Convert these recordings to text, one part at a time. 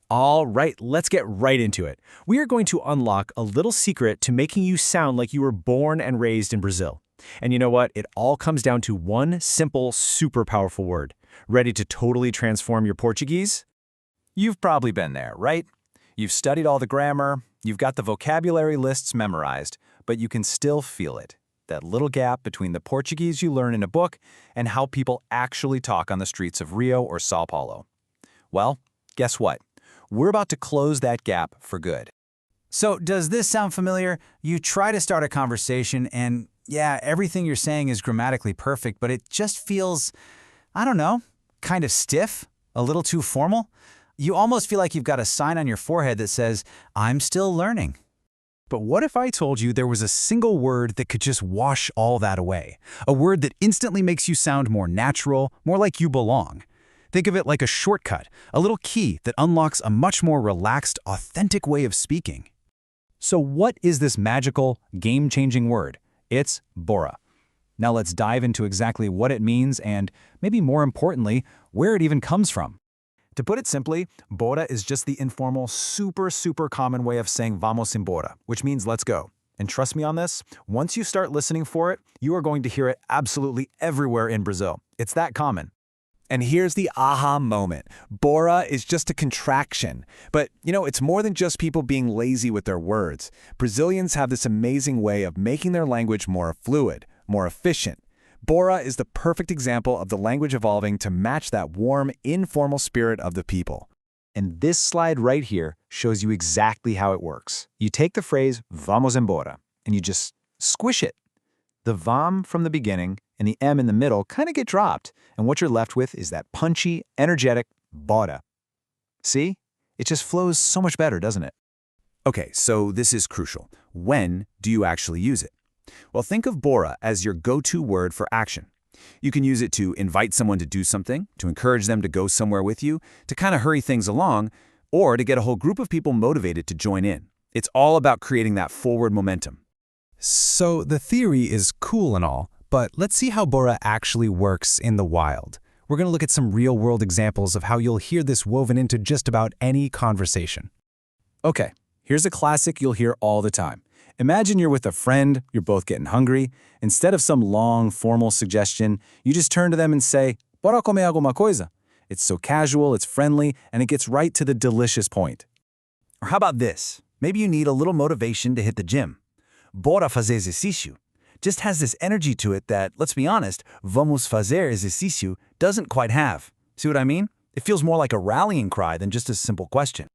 All right, let's get right into it. We are going to unlock a little secret to making you sound like you were born and raised in Brazil. And you know what? It all comes down to one simple, super powerful word. Ready to totally transform your Portuguese? You've probably been there, right? You've studied all the grammar, you've got the vocabulary lists memorized, but you can still feel it. That little gap between the Portuguese you learn in a book and how people actually talk on the streets of Rio or Sao Paulo. Well, guess what? We're about to close that gap for good. So does this sound familiar? You try to start a conversation and, yeah, everything you're saying is grammatically perfect, but it just feels, I don't know, kind of stiff, a little too formal. You almost feel like you've got a sign on your forehead that says, "I'm still learning." But what if I told you there was a single word that could just wash all that away? A word that instantly makes you sound more natural, more like you belong. Think of it like a shortcut, a little key that unlocks a much more relaxed, authentic way of speaking. So what is this magical, game-changing word? It's Bora. Now let's dive into exactly what it means and, maybe more importantly, where it even comes from. To put it simply, Bora is just the informal, super common way of saying vamos embora, which means let's go. And trust me on this, once you start listening for it, you are going to hear it absolutely everywhere in Brazil. It's that common. And here's the aha moment. Bora is just a contraction. But, it's more than just people being lazy with their words. Brazilians have this amazing way of making their language more fluid, more efficient. Bora is the perfect example of the language evolving to match that warm, informal spirit of the people. And this slide right here shows you exactly how it works. You take the phrase vamos embora and you just squish it. The vam from the beginning and the m in the middle kind of get dropped, and what you're left with is that punchy, energetic Bora. See? It just flows so much better, doesn't it? Okay, so this is crucial. When do you actually use it? Well, think of Bora as your go-to word for action. You can use it to invite someone to do something, to encourage them to go somewhere with you, to kind of hurry things along, or to get a whole group of people motivated to join in. It's all about creating that forward momentum. So the theory is cool and all, but let's see how Bora actually works in the wild. We're going to look at some real-world examples of how you'll hear this woven into just about any conversation. Okay, here's a classic you'll hear all the time. Imagine you're with a friend, you're both getting hungry. Instead of some long, formal suggestion, you just turn to them and say, "Bora comer alguma coisa?" It's so casual, it's friendly, and it gets right to the delicious point. Or how about this? Maybe you need a little motivation to hit the gym. Bora fazer exercício just has this energy to it that, let's be honest, vamos fazer exercício doesn't quite have. See what I mean? It feels more like a rallying cry than just a simple question.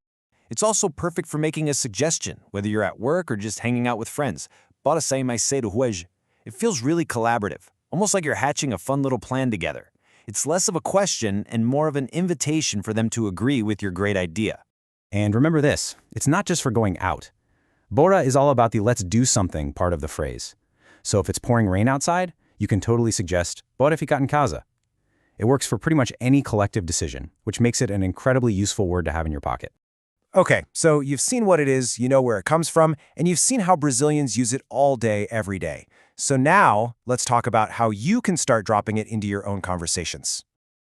It's also perfect for making a suggestion, whether you're at work or just hanging out with friends. Bora sair mais cedo hoje. It feels really collaborative, almost like you're hatching a fun little plan together. It's less of a question and more of an invitation for them to agree with your great idea. And remember this, it's not just for going out. Bora is all about the let's do something part of the phrase. So if it's pouring rain outside, you can totally suggest, "Bora ficar em casa." It works for pretty much any collective decision, which makes it an incredibly useful word to have in your pocket. Okay, so you've seen what it is, you know where it comes from, and you've seen how Brazilians use it all day, every day. So now, let's talk about how you can start dropping it into your own conversations.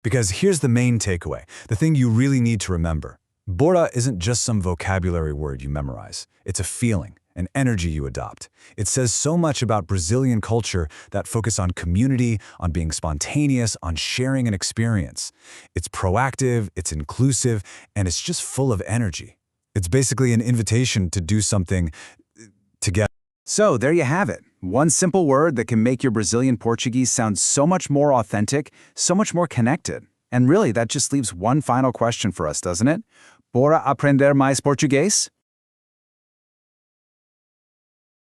Because here's the main takeaway, the thing you really need to remember. Bora isn't just some vocabulary word you memorize. It's a feeling, an energy you adopt. It says so much about Brazilian culture that focus on community, on being spontaneous, on sharing an experience. It's proactive, it's inclusive, and it's just full of energy. It's basically an invitation to do something together. So there you have it. One simple word that can make your Brazilian Portuguese sound so much more authentic, so much more connected. And really, that just leaves one final question for us, doesn't it? Bora aprender mais português?